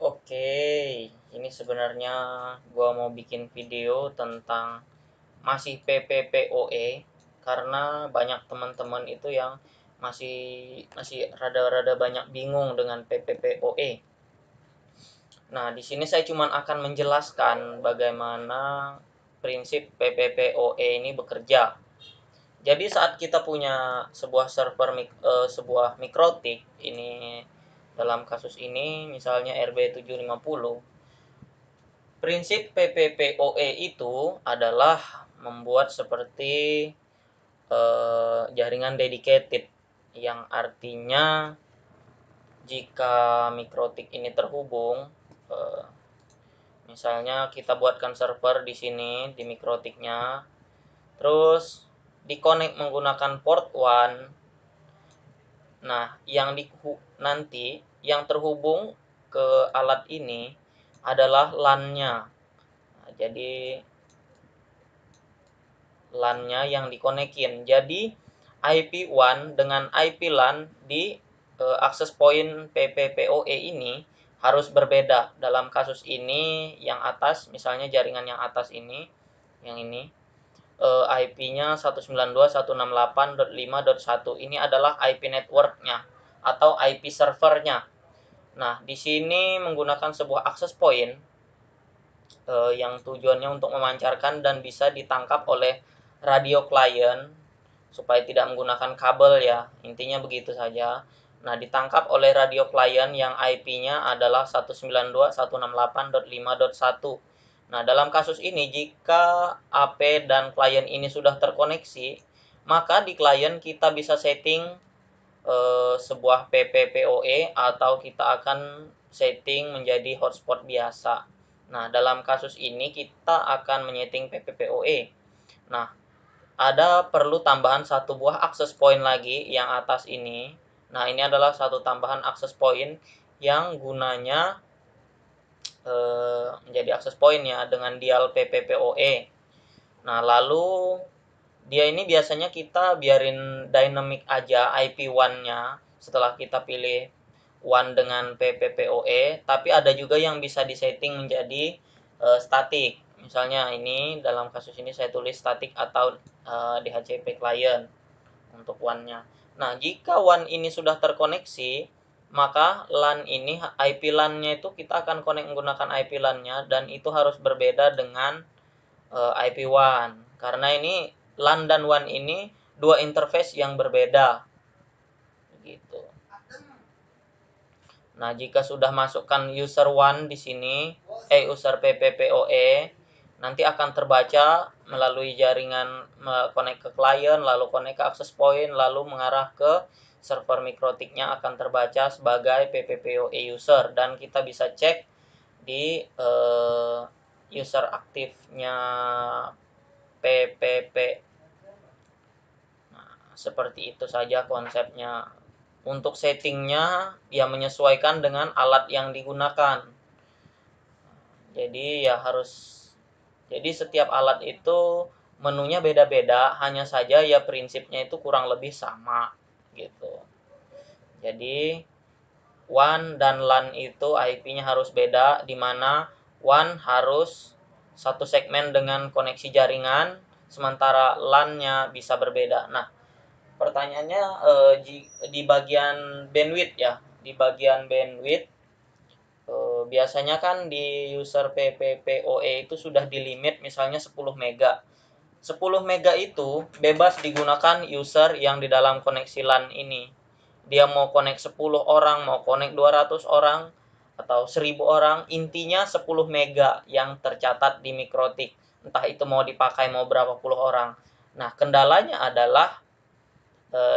Oke, ini sebenarnya gua mau bikin video tentang masih PPPoE karena banyak teman-teman itu yang masih masih rada-rada banyak bingung dengan PPPoE. Nah, di sini saya cuma akan menjelaskan bagaimana prinsip PPPoE ini bekerja. Jadi saat kita punya sebuah sebuah mikrotik ini, dalam kasus ini misalnya RB750, prinsip PPPoE itu adalah membuat seperti jaringan dedicated, yang artinya jika mikrotik ini terhubung, eh, misalnya kita buatkan server di sini di mikrotiknya, terus dikonek menggunakan port 1. Nah, nanti yang terhubung ke alat ini adalah LAN-nya. Nah, jadi LAN-nya yang dikonekin. Jadi IP1 dengan IP LAN di access point PPPoE ini harus berbeda. Dalam kasus ini yang atas, misalnya jaringan yang atas ini, yang ini IP-nya 192.168.5.1. Ini adalah IP network-nya atau IP servernya. Nah, di sini menggunakan sebuah access point yang tujuannya untuk memancarkan dan bisa ditangkap oleh radio klien supaya tidak menggunakan kabel ya. Intinya begitu saja. Nah, ditangkap oleh radio klien yang IP-nya adalah 192.168.5.1. Nah, dalam kasus ini jika AP dan klien ini sudah terkoneksi, maka di klien kita bisa setting sebuah PPPoE atau kita akan setting menjadi hotspot biasa. Nah, dalam kasus ini kita akan menyeting PPPoE. Nah, ada perlu tambahan satu buah access point lagi yang atas ini. Nah, ini adalah satu tambahan access point yang gunanya menjadi access point ya dengan dial PPPoE. Nah, lalu dia ini biasanya kita biarin dynamic aja IP1-nya setelah kita pilih one dengan PPPoE, tapi ada juga yang bisa disetting menjadi static. Misalnya ini dalam kasus ini saya tulis static atau DHCP client untuk one-nya. Nah, jika one ini sudah terkoneksi, maka LAN ini IP LAN-nya itu kita akan connect menggunakan IP LAN-nya dan itu harus berbeda dengan IP1 karena ini LAN dan WAN ini dua interface yang berbeda gitu. Nah, jika sudah masukkan user 1 di sini, user PPPoE, nanti akan terbaca melalui jaringan connect ke client, lalu connect ke access point, lalu mengarah ke server mikrotiknya akan terbaca sebagai PPPoE user dan kita bisa cek di user aktifnya PPP. Nah, seperti itu saja konsepnya. Untuk settingnya ya menyesuaikan dengan alat yang digunakan. Jadi ya jadi setiap alat itu menunya beda-beda, hanya saja ya prinsipnya itu kurang lebih sama gitu. Jadi WAN dan LAN itu IP-nya harus beda, di mana WAN harus satu segmen dengan koneksi jaringan, sementara LAN-nya bisa berbeda. Nah, pertanyaannya di bagian bandwidth ya, di bagian bandwidth biasanya kan di user PPPoE itu sudah di limit misalnya 10 mega. 10 mega itu bebas digunakan user yang di dalam koneksi LAN ini. Dia mau connect 10 orang, mau connect 200 orang, atau 1000 orang, intinya 10 mega yang tercatat di mikrotik. Entah itu mau dipakai mau berapa puluh orang. Nah, kendalanya adalah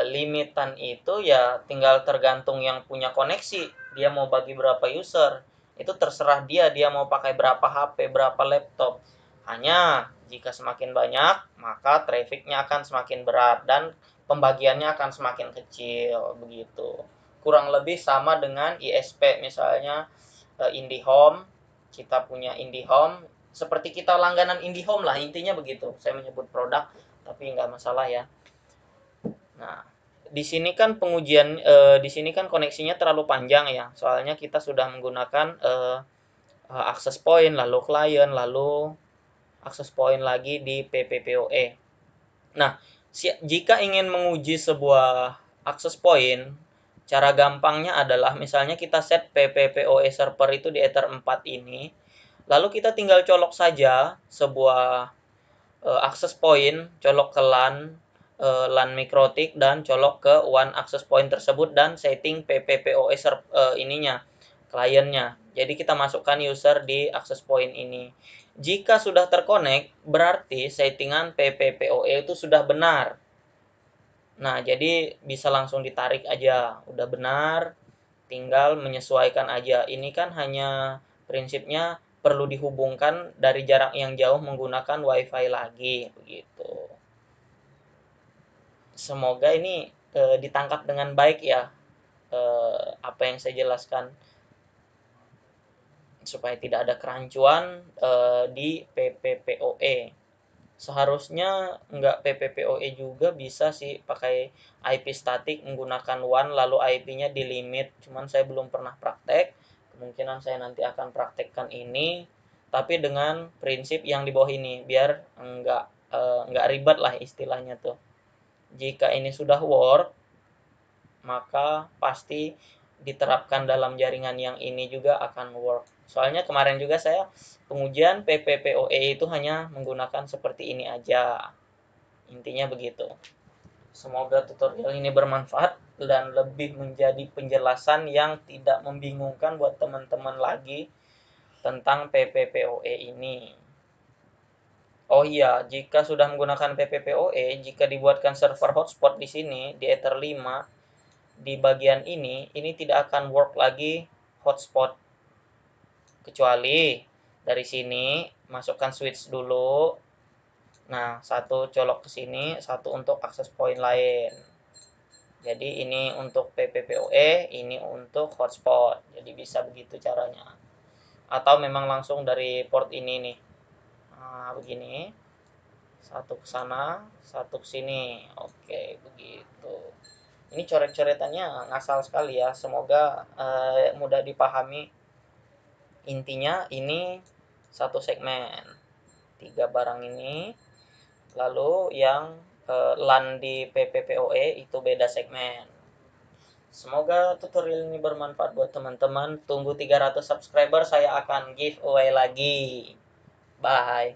limitan itu ya tinggal tergantung yang punya koneksi. Dia mau bagi berapa user. Itu terserah dia mau pakai berapa HP, berapa laptop. Hanya jika semakin banyak, maka trafficnya akan semakin berat dan pembagiannya akan semakin kecil begitu. Kurang lebih sama dengan ISP misalnya IndiHome. Kita punya IndiHome, seperti kita langganan IndiHome lah, intinya begitu. Saya menyebut produk tapi nggak masalah ya. Nah, di sini kan pengujian di sini kan koneksinya terlalu panjang ya. Soalnya kita sudah menggunakan access point, lalu client, lalu access point lagi di PPPoE. Nah, jika ingin menguji sebuah access point, cara gampangnya adalah misalnya kita set PPPoE server itu di Ether 4 ini, lalu kita tinggal colok saja sebuah access point, colok ke LAN mikrotik dan colok ke one access point tersebut dan setting PPPoE ininya, kliennya. Jadi kita masukkan user di access point ini. Jika sudah terkonek, berarti settingan PPPoE itu sudah benar. Nah, jadi bisa langsung ditarik aja. Udah benar, tinggal menyesuaikan aja. Ini kan hanya prinsipnya perlu dihubungkan dari jarak yang jauh menggunakan WiFi lagi, begitu. Semoga ini ditangkap dengan baik ya, apa yang saya jelaskan, supaya tidak ada kerancuan di PPPoE. Seharusnya nggak PPPoE juga bisa sih pakai IP statik menggunakan WAN lalu IP-nya di limit. Cuman saya belum pernah praktek. Kemungkinan saya nanti akan praktekkan ini, tapi dengan prinsip yang di bawah ini biar nggak ribet lah istilahnya tuh. Jika ini sudah work, maka pasti diterapkan dalam jaringan yang ini juga akan work. Soalnya kemarin juga saya pengujian PPPoE itu hanya menggunakan seperti ini aja. Intinya begitu. Semoga tutorial ini bermanfaat dan lebih menjadi penjelasan yang tidak membingungkan buat teman-teman lagi tentang PPPoE ini. Oh iya, jika sudah menggunakan PPPoE, jika dibuatkan server hotspot di sini di Ether 5, di bagian ini tidak akan work lagi hotspot, kecuali dari sini masukkan switch dulu. Nah, satu colok ke sini, satu untuk access point lain. Jadi ini untuk PPPoE, ini untuk hotspot. Jadi bisa begitu caranya. Atau memang langsung dari port ini nih. Nah, begini. Satu ke sana, satu ke sini. Oke, begitu. Ini coret-coretannya ngasal sekali ya, semoga mudah dipahami. Intinya ini satu segmen, 3 barang ini, lalu yang LAN di PPPoE itu beda segmen. Semoga tutorial ini bermanfaat buat teman-teman. Tunggu 300 subscriber, saya akan giveaway lagi. Bye.